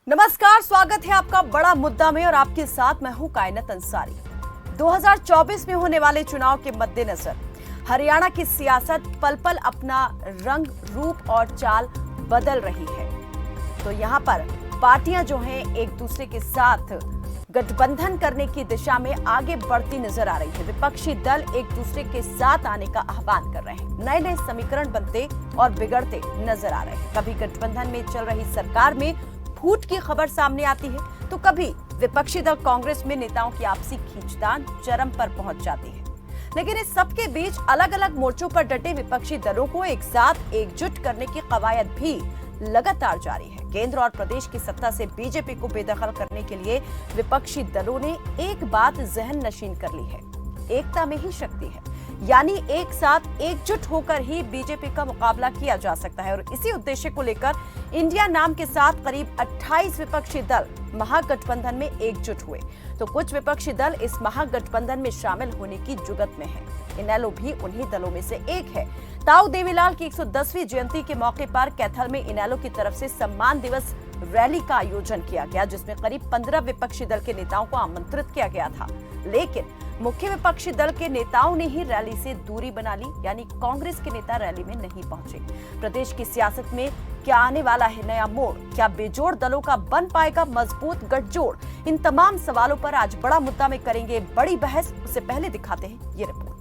नमस्कार, स्वागत है आपका बड़ा मुद्दा में और आपके साथ मैं हूं कायनात अंसारी। 2024 में होने वाले चुनाव के मद्देनजर हरियाणा की सियासत पल पल अपना रंग, रूप और चाल बदल रही है। तो यहां पर पार्टियां जो हैं एक दूसरे के साथ गठबंधन करने की दिशा में आगे बढ़ती नजर आ रही है। विपक्षी दल एक दूसरे के साथ आने का आह्वान कर रहे हैं। नए नए समीकरण बनते और बिगड़ते नजर आ रहे हैं। कभी गठबंधन में चल रही सरकार में फूट की खबर सामने आती है तो कभी विपक्षी दल कांग्रेस में नेताओं की आपसी खींचतान चरम पर पहुंच जाती है। लेकिन इस सबके बीच अलग अलग मोर्चों पर डटे विपक्षी दलों को एक साथ एकजुट करने की कवायद भी लगातार जारी है। केंद्र और प्रदेश की सत्ता से बीजेपी को बेदखल करने के लिए विपक्षी दलों ने एक बात जहन नशीन कर ली है, एकता में ही शक्ति है। यानी एक साथ एकजुट होकर ही बीजेपी का मुकाबला किया जा सकता है। और इसी उद्देश्य को लेकर इंडिया नाम के साथ करीब 28 विपक्षी दल महागठबंधन में एकजुट हुए। तो कुछ विपक्षी दल इस महागठबंधन में शामिल होने की जुगत में हैं। इनेलो भी उन्हीं दलों में से एक है। ताऊ देवीलाल की 110वीं जयंती के मौके पर कैथल में इनेलो की तरफ से सम्मान दिवस रैली का आयोजन किया गया, जिसमें करीब 15 विपक्षी दल के नेताओं को आमंत्रित किया गया था। लेकिन मुख्य विपक्षी दल के नेताओं ने ही रैली से दूरी बना ली, यानी कांग्रेस के नेता रैली में नहीं पहुंचे। प्रदेश की सियासत में क्या आने वाला है नया मोड़? क्या बेजोड़ दलों का बन पाएगा मजबूत गठजोड़? इन तमाम सवालों पर आज बड़ा मुद्दा में करेंगे बड़ी बहस। उससे पहले दिखाते हैं ये रिपोर्ट।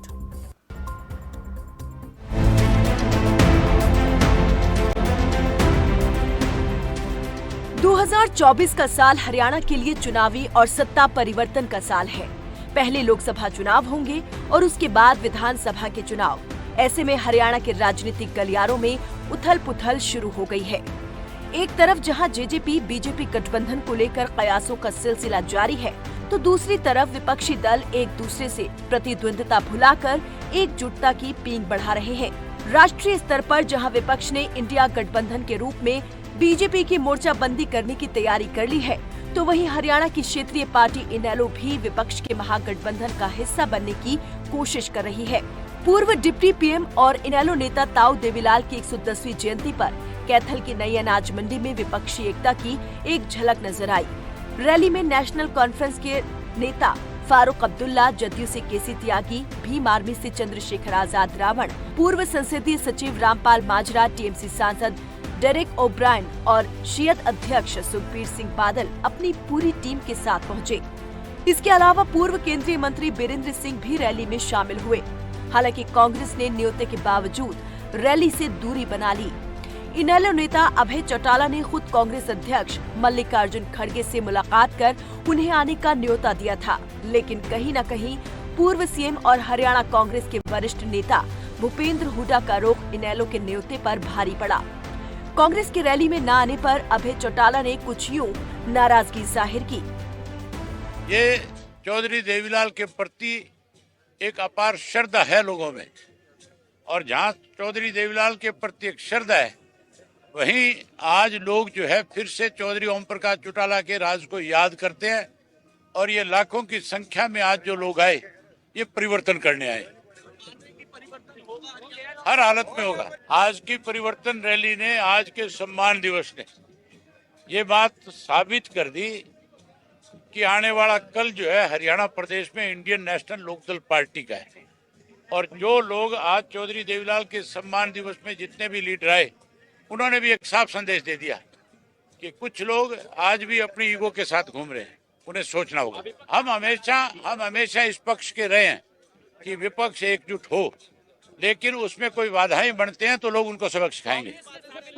दो 2024 का साल हरियाणा के लिए चुनावी और सत्ता परिवर्तन का साल है। पहले लोकसभा चुनाव होंगे और उसके बाद विधानसभा के चुनाव। ऐसे में हरियाणा के राजनीतिक गलियारों में उथल-पुथल शुरू हो गई है। एक तरफ जहां जेजेपी बीजेपी गठबंधन को लेकर कयासों का सिलसिला जारी है, तो दूसरी तरफ विपक्षी दल एक दूसरे से प्रतिद्वंद्विता भुलाकर एकजुटता की पींग बढ़ा रहे हैं। राष्ट्रीय स्तर पर जहां विपक्ष ने इंडिया गठबंधन के रूप में बीजेपी की मोर्चाबंदी करने की तैयारी कर ली है, तो वहीं हरियाणा की क्षेत्रीय पार्टी इनेलो भी विपक्ष के महागठबंधन का हिस्सा बनने की कोशिश कर रही है। पूर्व डिप्टी पीएम और इनेलो नेता ताऊ देवीलाल की 110वीं जयंती पर कैथल की नई अनाज मंडी में विपक्षी एकता की एक झलक नजर आई। रैली में नेशनल कॉन्फ्रेंस के नेता फारूक अब्दुल्ला, जदयू से केसी त्यागी, भीम आर्मी से चंद्रशेखर आजाद रावण, पूर्व संसदीय सचिव रामपाल माजरा, टीएमसी सांसद डेरेक ओब्रायन और शियत अध्यक्ष सुखबीर सिंह बादल अपनी पूरी टीम के साथ पहुंचे। इसके अलावा पूर्व केंद्रीय मंत्री बीरेंद्र सिंह भी रैली में शामिल हुए। हालांकि कांग्रेस ने न्योते के बावजूद रैली से दूरी बना ली। इनेलो नेता अभय चौटाला ने खुद कांग्रेस अध्यक्ष मल्लिकार्जुन खड़गे से मुलाकात कर उन्हें आने का न्योता दिया था, लेकिन कहीं न कहीं पूर्व सीएम और हरियाणा कांग्रेस के वरिष्ठ नेता भूपेंद्र हुड्डा का रुख इनेलो के न्योते पर भारी पड़ा। कांग्रेस की रैली में न आने पर अभय चौटाला ने कुछ यूं नाराजगी जाहिर की। ये चौधरी देवीलाल के प्रति एक अपार श्रद्धा है लोगों में, और जहां चौधरी देवीलाल के प्रति एक श्रद्धा है, वहीं आज लोग जो है फिर से चौधरी ओम प्रकाश चौटाला के राज को याद करते हैं। और ये लाखों की संख्या में आज जो लोग आए, ये परिवर्तन करने आए। हर हालत में होगा। आज की परिवर्तन रैली ने, आज के सम्मान दिवस ने ये बात साबित कर दी कि आने वाला कल जो है हरियाणा प्रदेश में इंडियन नेशनल लोकदल पार्टी का है। और जो लोग आज चौधरी देवीलाल के सम्मान दिवस में जितने भी लीडर आए, उन्होंने भी एक साफ संदेश दे दिया कि कुछ लोग आज भी अपनी ईगो के साथ घूम रहे हैं, उन्हें सोचना होगा। हम हमेशा इस पक्ष के रहे हैं कि विपक्ष एकजुट हो, लेकिन उसमें कोई बाधाएं बनते हैं तो लोग उनको सबक सिखाएंगे।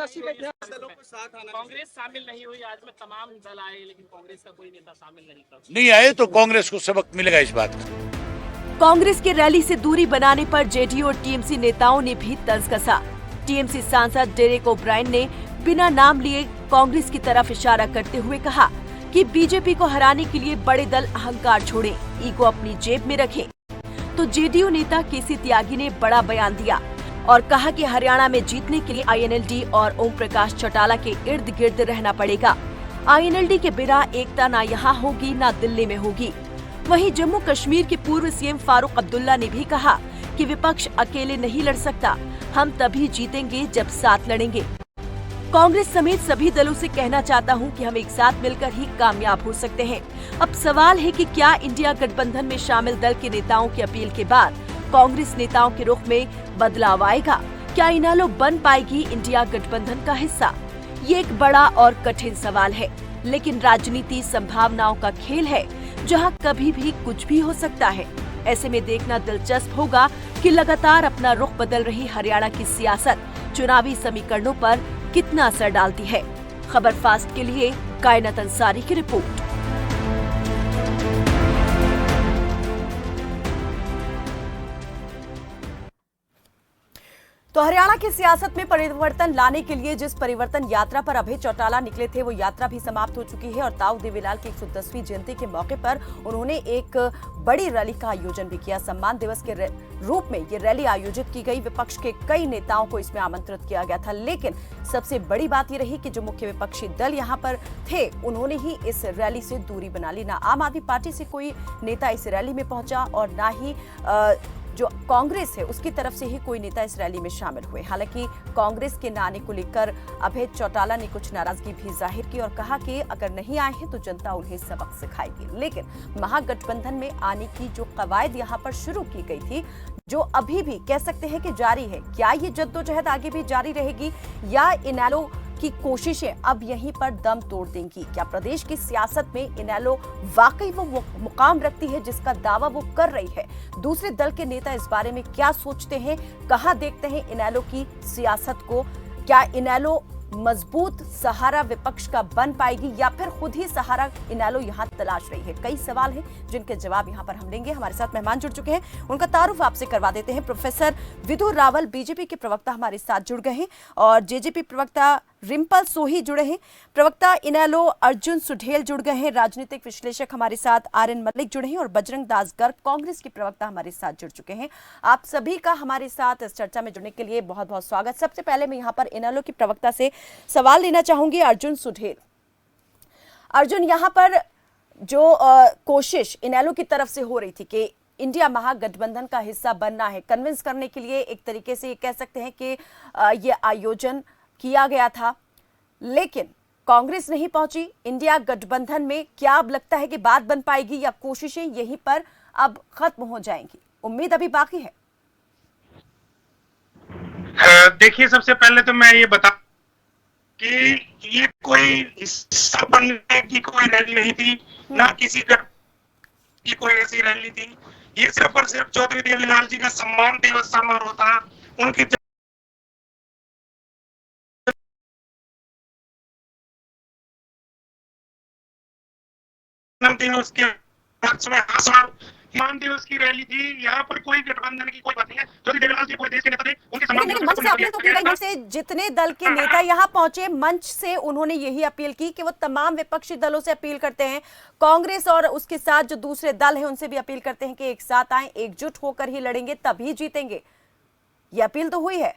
कांग्रेस शामिल नहीं हुई, आज में तमाम दल आए, लेकिन कांग्रेस का कोई नेता शामिल नहीं आए, तो कांग्रेस को सबक मिलेगा इस बात का। कांग्रेस के रैली से दूरी बनाने पर जेडीयू और टीएमसी नेताओं ने भी तंज कसा। टीएमसी सांसद डेरेक ओब्रायन ने बिना नाम लिए कांग्रेस की तरफ इशारा करते हुए कहा कि बीजेपी को हराने के लिए बड़े दल अहंकार छोड़ें, ईगो अपनी जेब में रखें। तो जेडीयू नेता केसी त्यागी ने बड़ा बयान दिया और कहा कि हरियाणा में जीतने के लिए आईएनएलडी और ओम प्रकाश चौटाला के इर्द गिर्द रहना पड़ेगा। आईएनएलडी के बिना एकता ना यहाँ होगी ना दिल्ली में होगी। वहीं जम्मू कश्मीर के पूर्व सीएम फारूक अब्दुल्ला ने भी कहा कि विपक्ष अकेले नहीं लड़ सकता, हम तभी जीतेंगे जब साथ लड़ेंगे। कांग्रेस समेत सभी दलों से कहना चाहता हूं कि हम एक साथ मिलकर ही कामयाब हो सकते हैं। अब सवाल है कि क्या इंडिया गठबंधन में शामिल दल के नेताओं की अपील के बाद कांग्रेस नेताओं के रुख में बदलाव आएगा? क्या इनेलो बन पाएगी इंडिया गठबंधन का हिस्सा? ये एक बड़ा और कठिन सवाल है, लेकिन राजनीति संभावनाओं का खेल है, जहां कभी भी कुछ भी हो सकता है। ऐसे में देखना दिलचस्प होगा कि लगातार अपना रुख बदल रही हरियाणा की सियासत चुनावी समीकरणों पर कितना असर डालती है। खबर फास्ट के लिए कायनात अंसारी की रिपोर्ट। तो हरियाणा की सियासत में परिवर्तन लाने के लिए जिस परिवर्तन यात्रा पर अभय चौटाला निकले थे, वो यात्रा भी समाप्त हो चुकी है और ताऊ देवीलाल की 110वीं जयंती के मौके पर उन्होंने एक बड़ी रैली का आयोजन भी किया। सम्मान दिवस के रूप में ये रैली आयोजित की गई। विपक्ष के कई नेताओं को इसमें आमंत्रित किया गया था, लेकिन सबसे बड़ी बात ये रही कि जो मुख्य विपक्षी दल यहाँ पर थे, उन्होंने ही इस रैली से दूरी बना ली। ना आम आदमी पार्टी से कोई नेता इस रैली में पहुंचा और ना ही जो कांग्रेस है उसकी तरफ से ही कोई नेता इस रैली में शामिल हुए। हालांकि कांग्रेस के न आने को लेकर अभय चौटाला ने कुछ नाराजगी भी जाहिर की और कहा कि अगर नहीं आए हैं तो जनता उन्हें सबक सिखाएगी। लेकिन महागठबंधन में आने की जो कवायद यहाँ पर शुरू की गई थी, जो अभी भी कह सकते हैं कि जारी है, क्या ये जद्दोजहद आगे भी जारी रहेगी या इनेलो की कोशिशें अब यहीं पर दम तोड़ देंगी? क्या प्रदेश की सियासत में इनेलो वाकई वो मुकाम रखती है जिसका दावा वो कर रही है? दूसरे दल के नेता इस बारे में क्या सोचते हैं? कहां देखते हैं इनेलो की सियासत को? क्या इनेलो मजबूत सहारा विपक्ष का बन पाएगी या फिर खुद ही सहारा इनेलो यहां तलाश रही है? कई सवाल हैं जिनके जवाब यहां पर हम लेंगे। हमारे साथ मेहमान जुड़ चुके हैं, उनका तारुफ आपसे करवा देते हैं। प्रोफेसर विधु रावल बीजेपी के प्रवक्ता हमारे साथ जुड़ गए हैं और जेजेपी प्रवक्ता रिंपल सोही जुड़े हैं। प्रवक्ता इनेलो अर्जुन सुढेल जुड़ गए हैं। राजनीतिक विश्लेषक हमारे साथ आरएन मलिक जुड़े हैं और बजरंग दास गर्ग कांग्रेस के प्रवक्ता हमारे साथ जुड़ चुके हैं। आप सभी का हमारे साथ इस चर्चा में जुड़ने के लिए बहुत बहुत स्वागत। सबसे पहले मैं यहाँ पर इनेलो की प्रवक्ता से सवाल लेना चाहूंगी, अर्जुन सुढेल। अर्जुन, यहाँ पर जो कोशिश इनेलो की तरफ से हो रही थी कि इंडिया महागठबंधन का हिस्सा बनना है, कन्विंस करने के लिए एक तरीके से ये कह सकते हैं कि ये आयोजन किया गया था, लेकिन कांग्रेस नहीं पहुंची इंडिया गठबंधन में। क्या अब लगता है कि बात बन पाएगी या कोशिशें यहीं पर अब खत्म हो जाएंगी? उम्मीद अभी बाकी है। देखिए, सबसे पहले तो मैं ये बता कि ये कोई हिस्सा बनने की कोई रैली नहीं थी, ना किसी की कोई ऐसी रैली थी। ये सिर्फ और सिर्फ चौधरी देवीलाल जी का सम्मान दिवस समारोह था। उनकी जन्मदिन, उसके सम्मान दिवस की रैली थी। यहाँ पर कोई गठबंधन की कोई बात नहीं है। चौधरी देवीलाल जी कोई देश के नेता थे, उनके सम्मान मंच से अपील तो की गई, मंच से जितने दल के नेता यहाँ पहुंचे, मंच से उन्होंने यही अपील की कि वो तमाम विपक्षी दलों से अपील करते हैं, कांग्रेस और उसके साथ जो दूसरे दल हैं उनसे भी अपील करते हैं कि एक साथ आए, एकजुट होकर ही लड़ेंगे, तभी जीतेंगे। ये अपील तो हुई है।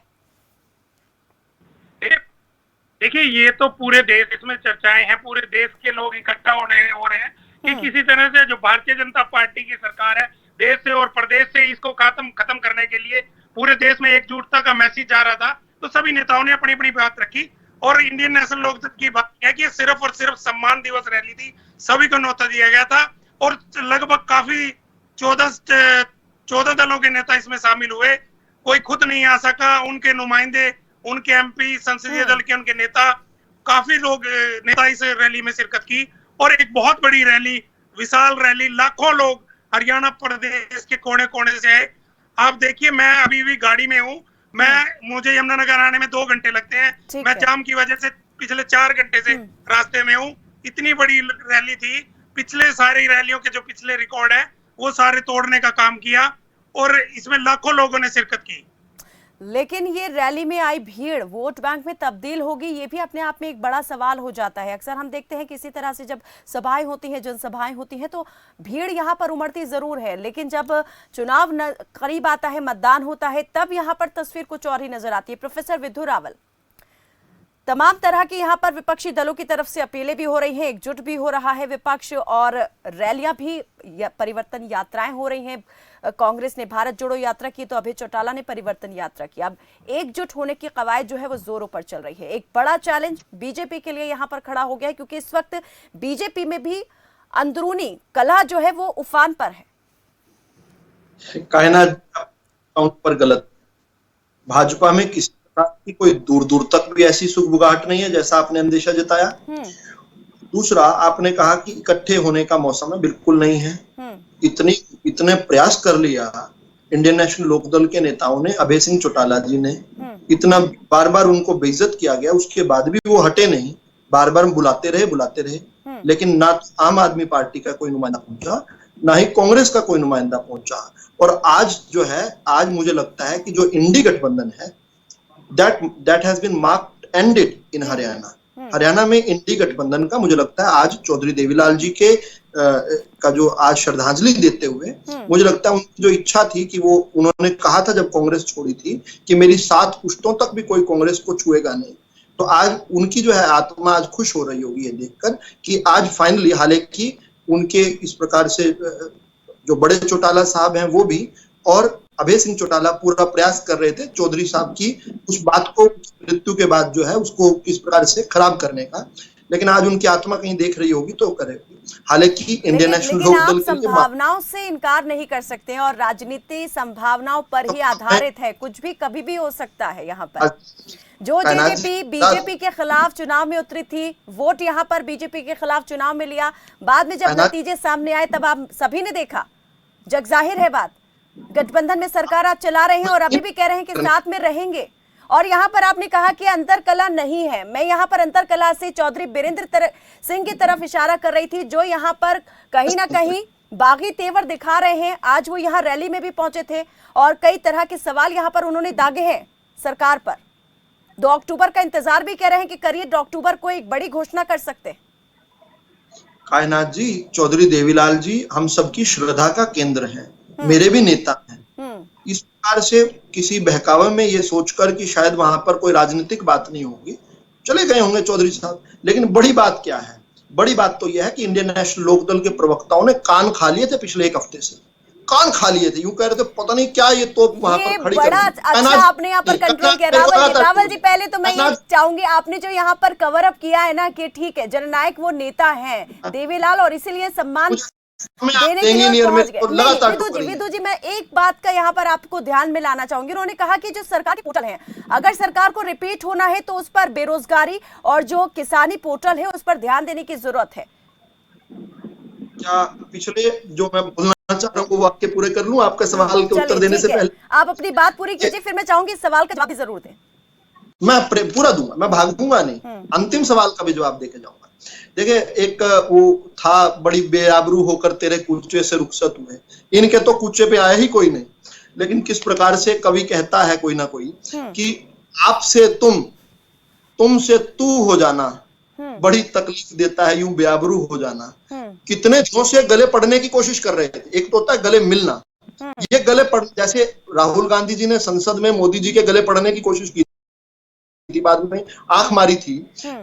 देखिए, ये तो पूरे देश, इसमें चर्चाएं हैं, पूरे देश के लोग इकट्ठा हो रहे हैं कि किसी तरह से जो भारतीय जनता पार्टी की सरकार है, देश से और प्रदेश से इसको खत्म करने के लिए पूरे देश में एकजुटता का मैसेज जा रहा था। तो सभी नेताओं ने अपनी अपनी बात रखी और इंडियन नेशनल लोकदल की बात है कि सिर्फ और सिर्फ सम्मान दिवस रैली थी, सभी को न्योता दिया गया था और लगभग काफी 14 दलों के नेता इसमें शामिल हुए। कोई खुद नहीं आ सका, उनके नुमाइंदे, उनके एमपी, संसदीय दल के उनके नेता, काफी लोग नेता इस रैली में शिरकत की और एक बहुत बड़ी रैली, विशाल रैली, लाखों लोग हरियाणा प्रदेश के कोने कोने से आए। आप देखिए, मैं अभी भी गाड़ी में हूँ, मुझे यमुनानगर आने में 2 घंटे लगते हैं। मैं जाम की वजह से पिछले 4 घंटे से रास्ते में हूँ। इतनी बड़ी रैली थी, पिछले सारी रैलियों के जो पिछले रिकॉर्ड है वो सारे तोड़ने का काम किया और इसमें लाखों लोगों ने शिरकत की। लेकिन ये रैली में आई भीड़ वोट बैंक में तब्दील होगी, ये भी अपने आप में एक बड़ा सवाल हो जाता है। अक्सर हम देखते हैं किसी तरह से जब सभाएं होती हैं, जनसभाएं होती हैं, तो भीड़ यहाँ पर उमड़ती जरूर है, लेकिन जब चुनाव करीब आता है, मतदान होता है, तब यहाँ पर तस्वीर कुछ और ही नजर आती है। प्रोफेसर विधु रावल, तमाम तरह की यहाँ पर विपक्षी दलों की तरफ से अपीलें भी हो रही हैं, एकजुट भी हो रहा है विपक्ष और रैलियां भी, परिवर्तन यात्राएं हो रही हैं, कांग्रेस ने भारत जोड़ो यात्रा की तो अभय चौटाला ने परिवर्तन यात्रा की। अब एकजुट होने की कवायद जो है वो जोरों पर चल रही है। एक बड़ा चैलेंज बीजेपी के लिए यहाँ पर खड़ा हो गया है, क्योंकि इस वक्त बीजेपी में भी अंदरूनी कलह जो है वो उफान पर है। कहना काउंट पर गलत। भाजपा में किसी प्रकार की कोई दूर दूर तक भी ऐसी सुगबुगाहट नहीं है जैसा आपने अंदेशा जताया। दूसरा, आपने कहा कि इकट्ठे होने का मौसम है, बिल्कुल नहीं है। इतने प्रयास कर लिया इंडियन नेशनल लोकदल के नेताओं ने, अभय सिंह चौटाला जी ने, इतना बार बार उनको बेइज्जत किया गया, उसके बाद भी वो हटे नहीं, बार बार बुलाते रहे, लेकिन ना तो आम आदमी पार्टी का कोई नुमाइंदा पहुंचा, ना ही कांग्रेस का कोई नुमाइंदा पहुंचा। और आज जो है, आज मुझे लगता है कि जो इंडी गठबंधन है, that has been marked ended in Haryana. Haryana में इंडी गठबंधन का मुझे लगता है आज चौधरी देवीलाल जी के का जो आज श्रद्धांजलि देते हुए, मुझे लगता है उनकी जो इच्छा थी कि वो, उन्होंने कहा था जब कांग्रेस छोड़ी थी कि मेरी 7 पुश्तों तक भी कोई कांग्रेस को छुएगा नहीं। तो आज उनकी जो है आत्मा आज खुश हो रही होगी ये देखकर कि आज फाइनली, हालांकि उनके इस प्रकार से जो बड़े चौटाला साहब हैं वो भी, और अभय सिंह चौटाला पूरा प्रयास कर रहे थे चौधरी साहब की उस बात को मृत्यु के बाद जो है उसको किस प्रकार से खराब करने का, लेकिन आज उनकी आत्मा कहीं देख रही होगी तो करेगी। हालांकि इंडियन नेशनल लोकदल की संभावनाओं से इनकार नहीं कर सकते हैं और राजनीति संभावनाओं पर ही आधारित है, कुछ भी कभी भी हो सकता है। यहाँ पर जो बीजेपी के खिलाफ चुनाव में उतरी थी, वोट यहाँ पर बीजेपी के खिलाफ चुनाव में लिया, बाद में जब नतीजे सामने आए तब आप सभी ने देखा, जग जाहिर है बात, गठबंधन में सरकार आप चला रहे हैं और अभी भी कह रहे हैं कि साथ में रहेंगे। और यहाँ पर आपने कहा कि अंतरकला नहीं है। मैं यहाँ पर अंतरकला से चौधरी बीरेंद्र सिंह की तरफ इशारा कर रही थी, जो यहाँ पर कहीं ना कहीं बागी तेवर दिखा रहे हैं। आज वो यहाँ रैली में भी पहुंचे थे और कई तरह के सवाल यहाँ पर उन्होंने दागे हैं सरकार पर। 2 अक्टूबर का इंतजार भी कह रहे हैं कि करिए 2 अक्टूबर को एक बड़ी घोषणा कर सकते हैं। कायनाथ जी, चौधरी देवीलाल जी हम सबकी श्रद्धा का केंद्र हैं, मेरे भी नेता हैं। इस प्रकार से किसी बहकावे में ये सोचकर कि शायद वहां पर कोई राजनीतिक बात नहीं होगी, चले गए होंगे चौधरी साहब। लेकिन बड़ी बात क्या है? बड़ी बात तो यह है कि इंडियन नेशनल लोकदल के प्रवक्ताओं ने कान खा लिए थे पिछले 1 हफ्ते से, कान खा लिए थे। यूं कह रहे थे पता नहीं क्या ये तोप वहां पर खड़ी बड़ा अच्छा आपने यहाँ पर कंट्रोल किया। रावल जी, पहले तो मैं ये चाहूंगी, आपने जो यहाँ पर कवर अप किया है ना कि ठीक है जननायक वो नेता है देवीलाल और इसीलिए सम्मान देने के लिए पहुंच गए। विदु जी, मैं एक बात का यहाँ पर आपको ध्यान में लाना चाहूंगी। उन्होंने कहा कि जो सरकारी पोर्टल है, अगर सरकार को रिपीट होना है तो उस पर बेरोजगारी और जो किसानी पोर्टल है उस पर ध्यान देने की जरूरत है। क्या पिछले जो मैं बोलना चाह रहा हूँ वो वाक्य पूरे कर लूं आपका सवाल के उत्तर देने से पहले? आप अपनी बात पूरी कीजिए, फिर मैं चाहूंगी सवाल का जवाब भी जरूर दें। मैं पूरा दूंगा, मैं भागूंगा नहीं, अंतिम सवाल का भी जवाब देके जाऊंगा। देखिए, एक वो था, बड़ी बेआबरू होकर तेरे कूचे से रुखसत हुए। इनके तो कूचे पे आया ही कोई नहीं, लेकिन किस प्रकार से कवि कहता है कोई ना कोई कि आपसे तुम से तू हो जाना बड़ी तकलीफ देता है, यूं बेआबरू हो जाना। कितने दिनों से गले पड़ने की कोशिश कर रहे थे। एक तो होता है गले मिलना, ये गले पड़, जैसे राहुल गांधी जी ने संसद में मोदी जी के गले पड़ने की कोशिश की थी, बाद में आंख मारी थी,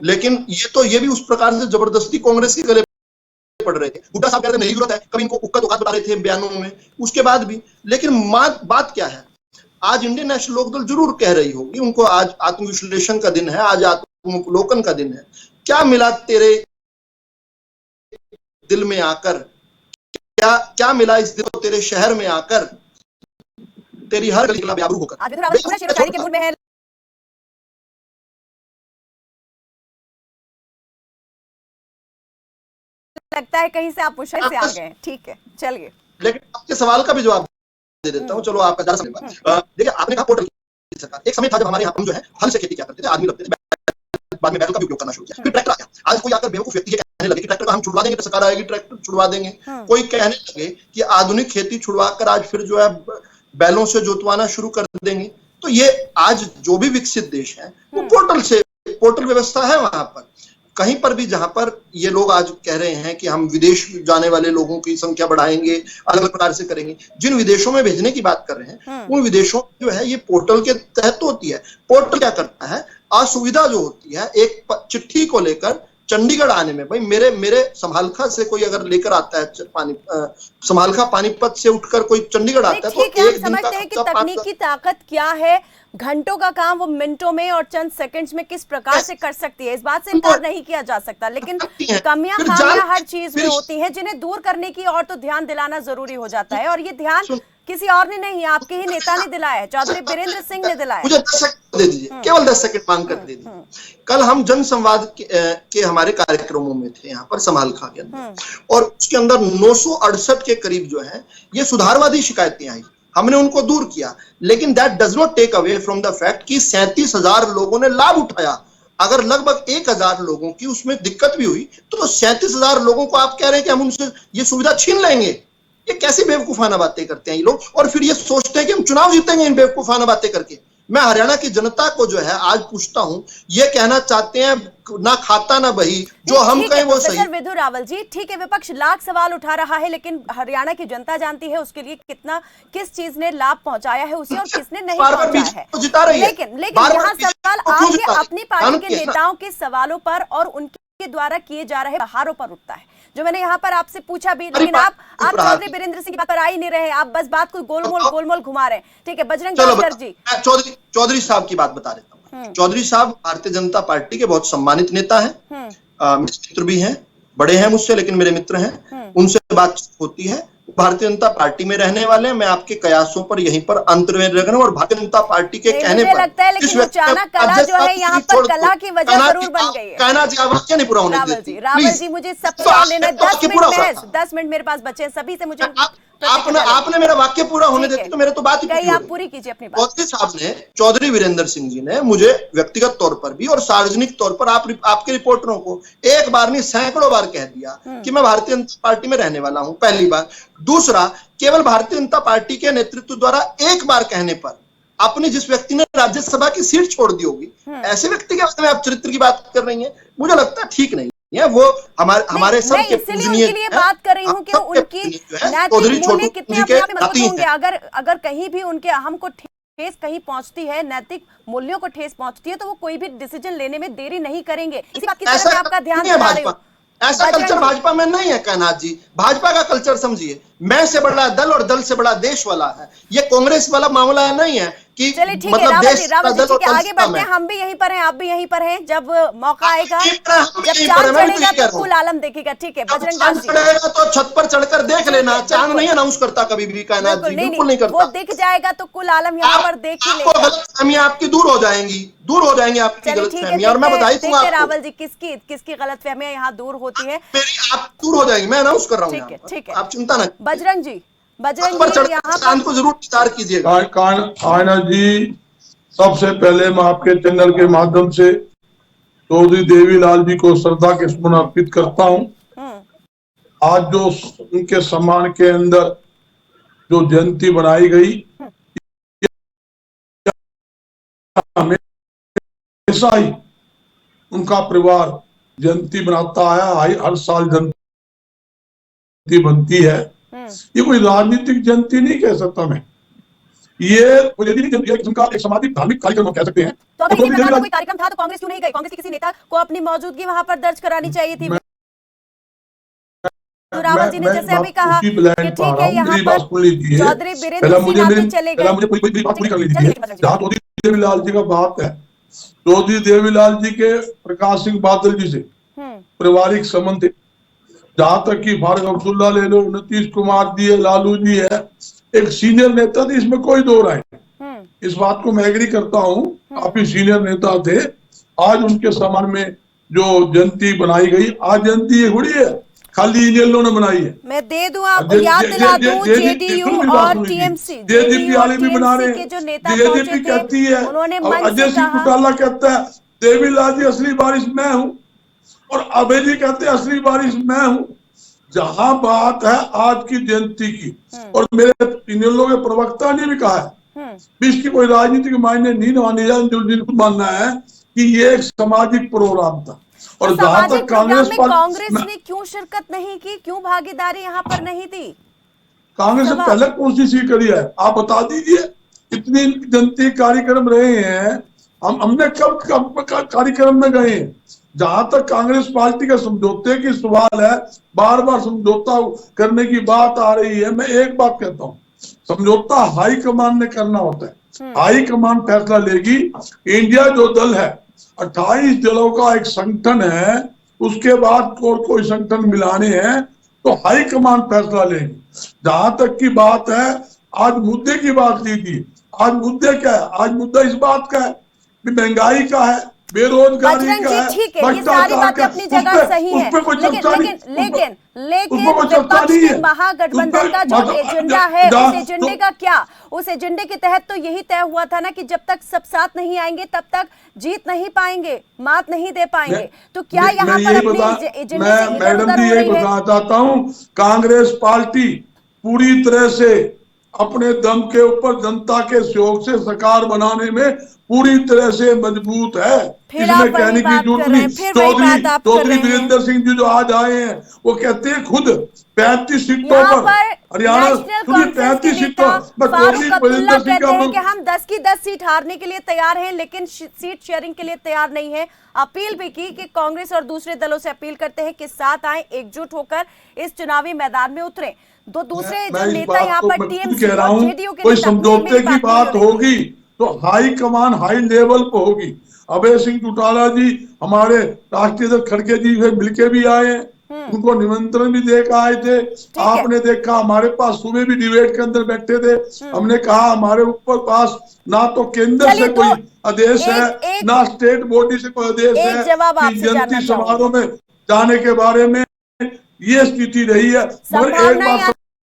लेकिन ये भी उस प्रकार से जबरदस्ती कांग्रेस के गले पड़ रहे थे। हुड्डा साहब कहते नहीं जरूरत है, कभी इनको उक्का दुक्का बता रहे थे बयानों में, उसके बाद भी। लेकिन बात क्या है, आज इंडियन नेशनल लोकदल जरूर कह रही होगी, उनको आज आत्मविश्लेषण का दिन है, आज आत्मलोकन का दिन है। क्या मिला तेरे दिल में आकर, क्या मिला इस दिल को तेरे शहर में आकर, तेरी हर गली बेआबरू होकर। लगता है कहीं से आप मुश्किल से आ गए। ठीक है, चलिए, लेकिन आपके सवाल का भी जवाब दे देता हूँ। चलो, आपका ज्यादा समय। देखिए, आपने कहा पोर्टल की सरकार। एक समय था जब हमारे यहाँ हम जो है हल से खेती किया करते थे, आदमी लगते थे, बाद में बैल का भी उपयोग करना शुरू किया, फिर ट्रैक्टर आ गया। आज कोई आकर बेवकूफ व्यक्ति कहने लगे कि ट्रैक्टर का हम छुड़वा देंगे तो सरकार आएगी, ट्रैक्टर छुड़वा देंगे। कोई कहने लगे कि आधुनिक खेती छुड़वा कर आज फिर जो है बैलों से जोतवाना शुरू कर देंगे। तो ये आज जो भी विकसित देश है वो पोर्टल व्यवस्था है। वहां पर कहीं पर भी जहां पर ये लोग आज कह रहे हैं कि हम विदेश जाने वाले लोगों की संख्या बढ़ाएंगे, अलग अलग प्रकार से करेंगे, जिन विदेशों में भेजने की बात कर रहे हैं उन विदेशों जो है ये पोर्टल के तहत होती है। पोर्टल क्या करता है, असुविधा जो होती है, एक चिट्ठी को लेकर चंडीगढ़ आने में, भाई मेरे समालखा से कोई अगर लेकर आता है समालखा पानीपत से उठकर कोई चंडीगढ़ आता है तो ठीक है, हम एक दिन का समझते हैं कि खर्चा तकनीक की ताकत क्या है, घंटों का काम वो मिनटों में और चंद सेकंड्स में किस प्रकार से कर सकती है, इस बात से इनकार नहीं किया जा सकता, लेकिन कमियां खामियां हर चीज में होती हैं जिन्हें दूर करने की और तो ध्यान दिलाना जरूरी हो जाता है, और ये ध्यान किसी और ने नहीं, आपके ही नेता ने दिलाया है, चौधरी बीरेंद्र सिंह ने दिलाया। मुझे 10 सेकंड दे दीजिए, केवल 10 सेकंड मांग कर दे दीजिए। कल हम जन संवाद के हमारे कार्यक्रमों में थे यहाँ पर समालखा के अंदर, और उसके अंदर 968 के करीब जो है ये सुधारवादी शिकायतें आई, हमने उनको दूर किया, लेकिन that does not take away from the fact कि 37,000 लोगों ने लाभ उठाया। अगर लगभग 1,000 लोगों की उसमें दिक्कत भी हुई तो 37,000 लोगों को आप कह रहे हैं कि हम उनसे ये सुविधा छीन लेंगे। ये कैसी बेवकूफाना बातें करते हैं ये लोग, और फिर ये सोचते हैं कि हम चुनाव जीतेंगे इन बेवकूफाना बातें करके। मैं हरियाणा की जनता को जो है आज पूछता हूं, ये कहना चाहते हैं ना खाता ना बही, जो हम कहें वो सही। विधु रावल जी, ठीक है, विपक्ष लाख सवाल उठा रहा है, लेकिन हरियाणा की जनता जानती है उसके लिए कितना, किस चीज ने लाभ पहुंचाया है उसे और किसने नहीं पहुंचाया है। जिता रही है, लेकिन यहाँ सवाल आपके अपनी पार्टी के नेताओं के सवालों पर और उनके द्वारा किए जा रहे बहारों पर उठता है, जो मैंने यहाँ पर आपसे पूछा भी, लेकिन आप चौधरी बीरेंद्र सिंह की बात पर आ ही नहीं रहे, आप बस बात को गोलमोल घुमा रहे हैं। ठीक है, बजरंग भास्कर जी, चौधरी साहब की बात बता देता हूँ। चौधरी साहब भारतीय जनता पार्टी के बहुत सम्मानित नेता हैं, मित्र भी हैं, बड़े हैं मुझसे लेकिन मेरे मित्र हैं, उनसे बातचीत होती है। भारतीय जनता पार्टी में रहने वाले हैं, मैं आपके कयासों पर यहीं पर अंतर्वेद रख रहा हूं, और भारतीय जनता पार्टी के कहने पर लगता है, लेकिन अचानक कला जो है यहाँ पर कला की वजह जरूर बन गई है। कहना वाक्य नहीं पूरा होने देती। रावल जी मुझे सबसे लेना 10 मिनट मेरे पास बचे, सभी से मुझे आपने मेरा वाक्य पूरा होने देते तो मेरे तो बात ही आप पूरी कीजिए अपनी बात। चौधरी साहब ने, चौधरी वीरेंद्र सिंह जी ने मुझे व्यक्तिगत तौर पर भी और सार्वजनिक तौर पर आपके रिपोर्टरों को एक बार नहीं सैकड़ों बार कह दिया कि मैं भारतीय जनता पार्टी में रहने वाला हूं, पहली बार। दूसरा, केवल भारतीय जनता पार्टी के नेतृत्व द्वारा एक बार कहने पर अपनी जिस व्यक्ति ने राज्यसभा की सीट छोड़ दी होगी, ऐसे व्यक्ति के बारे में आप चरित्र की बात कर रही हैं, मुझे लगता है ठीक नहीं है। वो हमारे सब के उनके लिए बात कर रही हूँ कि उनकी नैतिक मूल्य कितने अपने आप में मजबूत होंगे। अगर कहीं भी उनके हमको ठेस कहीं पहुंचती है, नैतिक मूल्यों को ठेस पहुंचती है, तो वो कोई भी डिसीजन लेने में देरी नहीं करेंगे। इसी बात की तरफ आपका ध्यान दिला रही हूं। ऐसा कल्चर भाजपा में नहीं है कायनाथ जी। भाजपा का कल्चर समझिए, मैं से बड़ा दल और दल से बड़ा देश वाला है। ये कांग्रेस वाला मामला नहीं है कि मतलब देश का दल और दल आगे बढ़ते हैं। हम भी यहीं पर हैं, आप भी यहीं पर हैं। जब मौका आएगा, जब चांद चढ़ेगा तो कुल आलम देखेगा। ठीक है, बजरंग दास जी, चढ़ेगा तो छत पर चढ़कर देख लेना। चांद नहीं अनाउंस करता कभी भी कायनाथ जी, बिल्कुल नहीं करता। वो दिख जाएगा तो कुल आलम यहाँ पर देख ही लेगा। गलतफहमियां आपकी दूर हो जाएंगी आपकी गलतफहमियां। और मैं बधाई दूंगा आपको। रावल जी, किसकी गलतफहमियां यहाँ दूर होती है? आप दूर हो जाएंगी, मैं अनाउंस कर रहा हूँ। ठीक है, आप चिंता न। बजरंग जी चांद को जरूर विचार कीजिएगा। कायनाथ जी, सबसे पहले मैं आपके चैनल के माध्यम से चौधरी देवीलाल जी को श्रद्धा के सुमन अर्पित करता हूं। आज जो उनके सम्मान के अंदर जो जयंती बनाई गई, हमेशा ही उनका परिवार जयंती बनाता है, हर साल जयंती बनती है। ये कोई राजनीतिक जयंती नहीं कह सकता मैं, ये एक सामाजिक धार्मिक कार्यक्रम कह सकते हैं। तो अगर कोई कार्यक्रम था तो कांग्रेस क्यों नहीं गई? कांग्रेस के किसी नेता को अपनी मौजूदगी वहां पर दर्ज करानी चाहिए थी। रावल जी ने जैसे अभी कहा कि ठीक है, यहाँ पर चौधरी बीरेंद्र सिंह आके चले गए। जहाँ चौधरी देवीलाल जी का बात है, चौधरी देवीलाल जी के प्रकाश सिंह बादल जी से पारिवारिक संबंध थे। जहां तक कि फारूक अब्दुल्ला ले लो, नीतीश कुमार जी है, लालू जी है, एक सीनियर नेता थे, इसमें कोई दो राय। इस बात को मैं एग्री करता हूँ, काफी सीनियर नेता थे। आज उनके सम्मान में जो जयंती बनाई गई, आज जयंती ये हुई है, खाली इन लोगों ने बनाई है। मैं दे दूं, आपको याद दिला दूं, जेडीयू और टीएमसी भी बना रहे के जो नेता पहुंचे कहती है, उन्होंने अजय सिंह चौटाला कहता है देवीलाल जी असली बारिश मैं हूँ, और अभय जी कहते हैं असली बारिश मैं हूँ। जहां बात है आज की जयंती की, और मेरे इन लोगों के प्रवक्ता ने भी कहा है इसकी कोई राजनीतिक मायने नहीं मानी जाए, जिनको मानना है कि ये एक सामाजिक प्रोग्राम था। और जहां तक कांग्रेस ने क्यों शिरकत नहीं की, क्यों भागीदारी यहाँ पर नहीं दी? कांग्रेस ने पहले कौन सी चीज करी है आप बता दीजिए। इतनी जयंती कार्यक्रम रहे हैं, हमने कब कार्यक्रम में गए हैं? जहां तक कांग्रेस पार्टी का समझौते की सवाल है, बार बार समझौता करने की बात आ रही है, मैं एक बात कहता हूँ, समझौता हाईकमान ने करना होता है, हाईकमान फैसला लेगी। इंडिया जो दल है 28 दलों का एक संगठन है, उसके बाद और कोई संगठन मिलाने हैं तो हाईकमान फैसला लेगी। जहां तक की बात है, आज मुद्दे की बात ली थी, आज मुद्दे क्या है? आज मुद्दा इस बात का है कि महंगाई का है, बेरोजगारी बजरंग का जी, है, ठीक है, ये सारी बातें अपनी जगह सही है, लेकिन विपक्ष के महागठबंधन का जो एजेंडा है, उस एजेंडे का क्या? उस एजेंडे के तहत तो यही तय हुआ था ना कि जब तक सब साथ नहीं आएंगे तब तक जीत नहीं पाएंगे, मात नहीं दे पाएंगे। तो क्या यहाँ पर अपने एजेंडे से इधर-उधर हो रही है? बताना चाहता हूँ, कांग्रेस पार्टी पूरी तरह से अपने दम के ऊपर जनता के सहयोग से सरकार बनाने में पूरी तरह से मजबूत है, इसमें कहने की जरूरत नहीं। चौधरी वीरेंद्र सिंह जी जो आज आए हैं, वो कहते हैं खुद 35 सीटों पर हरियाणा, 35 सीटों कि हम 10 की 10 सीट हारने के लिए तैयार हैं, लेकिन सीट शेयरिंग के लिए तैयार नहीं है। अपील भी की कि कांग्रेस और दूसरे दलों से अपील करते हैं कि साथ आए, एकजुट होकर इस चुनावी मैदान में उतरें। दो दूसरे जो नेता यहाँ पर टीएमसी और जेडीयू के कोई समझौते की बात होगी तो हाई कमान हाई लेवल पर होगी। अभय सिंह चौटाला जी हमारे राष्ट्रीय अध्यक्ष खड़गे जी से मिलके भी आए हैं, उनको निमंत्रण भी देकर आए थे। आपने देखा हमारे पास सुबह भी डिबेट के अंदर बैठे थे, हमने कहा हमारे ऊपर पास ना तो केंद्र से कोई आदेश है, ना स्टेट बॉडी से कोई आदेश है कि जयंती समारोह में जाने के बारे में ये स्थिति रही है। मगर एक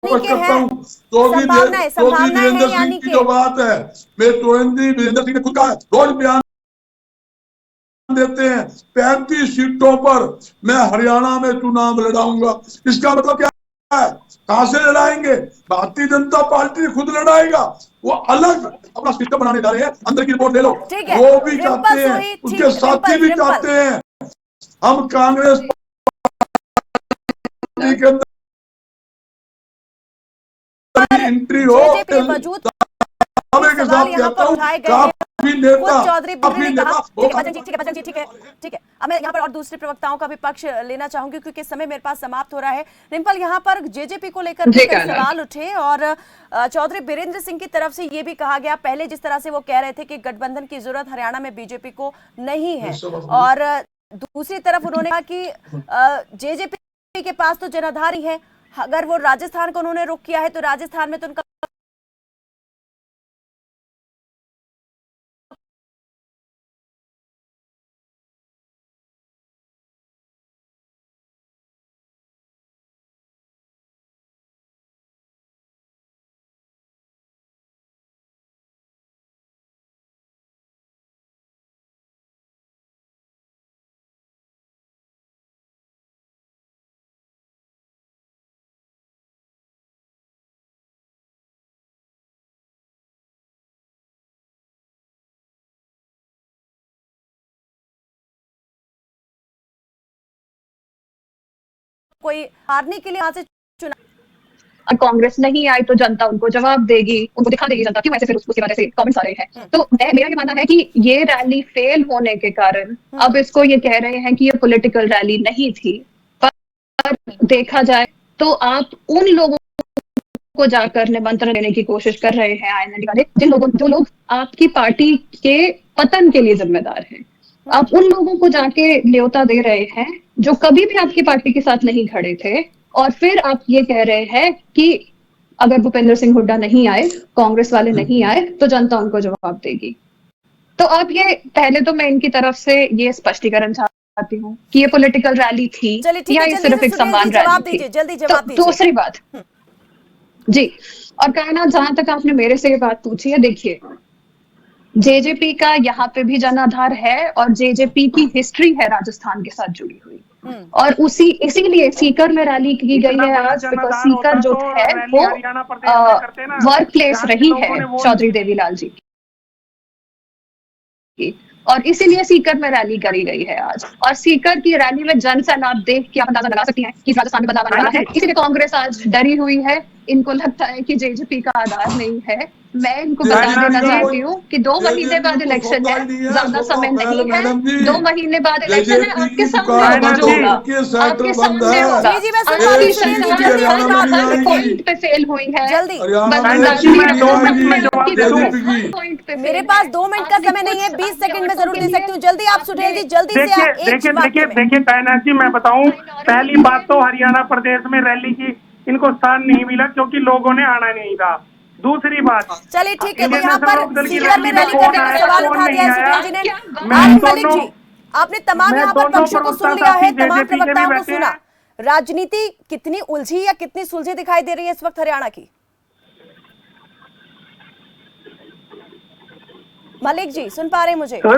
बात करता हूँ, चौधरी वीरेंद्र सिंह की जो बात है, मैं चौधरी वीरेंद्र सिंह ने खुद कहा, रोज बयान देते हैं 35 सीटों पर मैं हरियाणा में चुनाव लड़ाऊंगा। इसका मतलब क्या है? कहां से लड़ाएंगे? भारतीय जनता पार्टी खुद लड़ाएगा, वो अलग अपना सिस्टम बनाने जा रहे हैं। अंदर की रिपोर्ट ले लो, वो भी चाहते हैं, उसके साथी भी चाहते हैं हम कांग्रेस पार्टी के अंदर एंट्री हो। ठीक है। अब मैं यहाँ पर और दूसरे प्रवक्ताओं का भी पक्ष लेना चाहूंगी क्योंकि समय मेरे पास समाप्त हो रहा है। रिंपल, यहाँ पर जेजेपी को लेकर भी सवाल उठे और चौधरी वीरेंद्र सिंह की तरफ से ये भी कहा गया, पहले जिस तरह से वो कह रहे थे कि गठबंधन की जरूरत हरियाणा में बीजेपी को नहीं है, और दूसरी तरफ उन्होंने कहा कि जेजेपी के पास तो जनाधार ही है, अगर वो राजस्थान को उन्होंने रुख किया है तो राजस्थान में तो उनका कोई हारने के लिए यहाँ से चुनाव कांग्रेस नहीं आई तो जनता उनको जवाब देगी, उनको दिखा देगी जनता क्यों ऐसे फिर उसके वजह से कमेंट्स आ रहे हैं। तो मेरा ये मानना है कि ये रैली फेल होने के कारण अब इसको ये कह रहे हैं कि ये पॉलिटिकल रैली नहीं थी। पर देखा जाए तो आप उन लोगों को जाकर निमंत्रण देने की कोशिश कर रहे हैं आईएनएलडी वाले, जो लोग आपकी पार्टी के पतन के लिए जिम्मेदार हैं। आप उन लोगों को जाके न्योता दे रहे हैं जो कभी भी आपकी पार्टी के साथ नहीं खड़े थे, और फिर आप ये कह रहे हैं कि अगर भूपेंद्र सिंह हुड्डा नहीं आए, कांग्रेस वाले नहीं आए तो जनता उनको जवाब देगी। तो आप ये पहले तो मैं इनकी तरफ से ये स्पष्टीकरण चाहती हूँ कि ये पॉलिटिकल रैली थी या ये सिर्फ एक सम्मान रैली थी। तो दूसरी बात जी, और कायनात, जहां तक आपने मेरे से ये बात पूछी है, देखिए जेजेपी का यहाँ पे भी जनाधार है और जेजेपी की हिस्ट्री है राजस्थान के साथ जुड़ी हुई, और इसीलिए सीकर में रैली की गई है आज, बिकॉज सीकर जो है वो वर्क प्लेस रही है चौधरी देवीलाल जी की, और इसीलिए सीकर में रैली करी गई है आज। और सीकर की रैली में जन सैलाब देख के आप अंदाजा लगा सकती हैं कि राजस्थान में बदलाव आने वाला है। इसीलिए कांग्रेस आज डरी हुई है, इनको लगता है कि जेजेपी का आधार नहीं है, मैं इनको बता देना चाहती हूँ कि 2 महीने बाद इलेक्शन है, ज्यादा समय नहीं है। 2 महीने बाद इलेक्शन है, आपके सामने जो होगा, आपके सामने होगा। जी, मैं सुन पा रही हूँ, सुनील जी, जल्दी हर पॉइंट पे फेल हुई है, जल्दी। मेरे पास 2 मिनट का समय नहीं है, 20 सेकंड में जरूर दे सकती हूँ। जल्दी आप सुनील जी, जल्दी से आप देखिए कायनात जी, मैं बताऊं, पहली बात तो हरियाणा प्रदेश में रैली की इनको स्थान नहीं मिला क्योंकि लोगों ने आना नहीं था। दूसरी बात, चलिए ठीक है, तो यहाँ पर सीकर में रैली करने का सवाल उठा दिया है सुनील जी ने। आरिफ मलिक जी, आपने तमाम यहाँ पर पक्षों को सुन लिया है, तमाम प्रवक्ताओं को सुना। राजनीति कितनी उलझी या कितनी सुलझी दिखाई दे रही है इस वक्त हरियाणा की? मलिक जी सुन पा रहे हैं मुझे? हाँ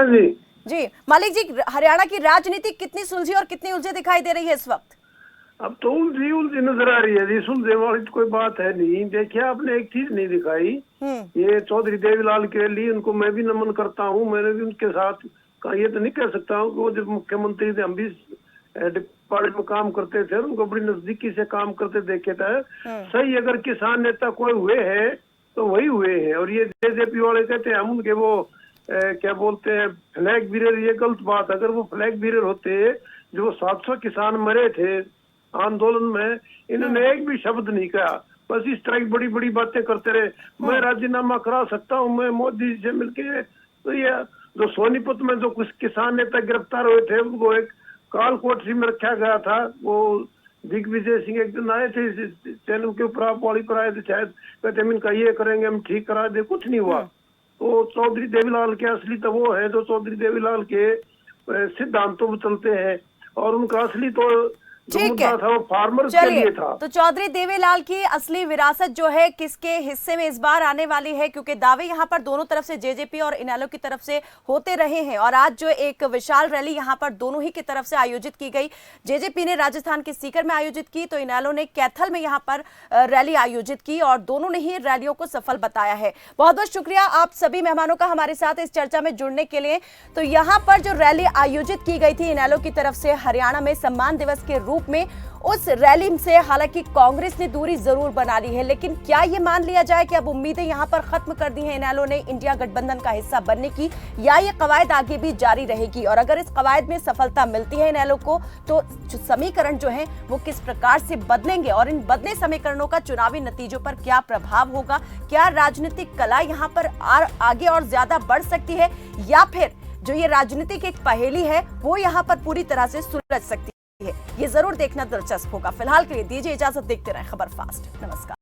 जी। जी मलिक जी, हरियाणा की राजनीति कितनी सुलझी और कितनी उलझी दिखाई दे रही है इस वक्त? अब तो उलझी नजर आ रही है जी, सुलझे वाली तो कोई बात है नहीं। देखिए, आपने एक चीज नहीं दिखाई, ये चौधरी देवीलाल के लिए उनको मैं भी नमन करता हूँ। मैंने भी उनके साथ ये तो नहीं कह सकता हूँ कि वो जब मुख्यमंत्री थे हम भी डिपार्टमेंट में काम करते थे, उनको बड़ी नजदीकी से काम करते देखे थे। सही, अगर किसान नेता कोई हुए हैं तो वही हुए हैं। और ये जेजेपी वाले कहते हैं हम उनके वो क्या बोलते हैं फ्लैग बीरर, ये गलत बात। अगर वो फ्लैग बीरर होते, जो 700 किसान मरे थे आंदोलन में, इन्होंने एक भी शब्द नहीं कहा, बस इस तरह की बड़ी बड़ी बातें करते रहे। मैं राजीनामा करा सकता हूँ, मैं मोदी से मिलके। तो ये जो सोनीपत में जो कुछ किसान नेता गिरफ्तार हुए थे, उनको एक काल कोठरी में रखा गया था। वो दिग्विजय सिंह एक दिन आए थे चैनल के ऊपर, आप वाली पर आए थे शायद, कहते हम इनका ये करेंगे, हम ठीक करा दे, कुछ नहीं हुआ। तो चौधरी देवीलाल के असली तो वो है जो चौधरी देवीलाल के सिद्धांतों पर चलते हैं, और उनका असली तो ठीक है, था वो फार्मर्स के लिए था। तो चौधरी देवीलाल की असली विरासत जो है किसके हिस्से में इस बार आने वाली है? क्योंकि दावे यहाँ पर दोनों तरफ से, जेजेपी और इनेलो की तरफ से होते रहे हैं, और आज जो एक विशाल रैली यहाँ पर दोनों ही की तरफ से आयोजित की गई। जेजेपी ने राजस्थान के सीकर में आयोजित की, तो इनेलो ने कैथल में यहाँ पर रैली आयोजित की, और दोनों ने ही रैलियों को सफल बताया है। बहुत बहुत शुक्रिया आप सभी मेहमानों का हमारे साथ इस चर्चा में जुड़ने के लिए। तो यहाँ पर जो रैली आयोजित की गई थी इनेलो की तरफ से हरियाणा में सम्मान दिवस के रूप में, उस रैली से हालांकि कांग्रेस ने दूरी जरूर बना ली है, लेकिन क्या ये मान लिया जाए कि अब उम्मीदें यहां पर खत्म कर दी हैं इनेलो ने इंडिया गठबंधन का हिस्सा बनने की, या ये कवायद आगे भी जारी रहेगी? और अगर इस कवायद में सफलता मिलती है इनेलो को, तो समीकरण जो है वो किस प्रकार से बदलेंगे, और इन बदले समीकरणों का चुनावी नतीजों पर क्या प्रभाव होगा? क्या राजनीतिक कला यहाँ पर आगे और ज्यादा बढ़ सकती है, या फिर जो ये राजनीतिक एक पहेली है वो यहाँ पर पूरी तरह से सुलझ सकती है? ये जरूर देखना दिलचस्प होगा। फिलहाल के लिए दीजिए इजाजत, देखते रहें खबर फास्ट। नमस्कार।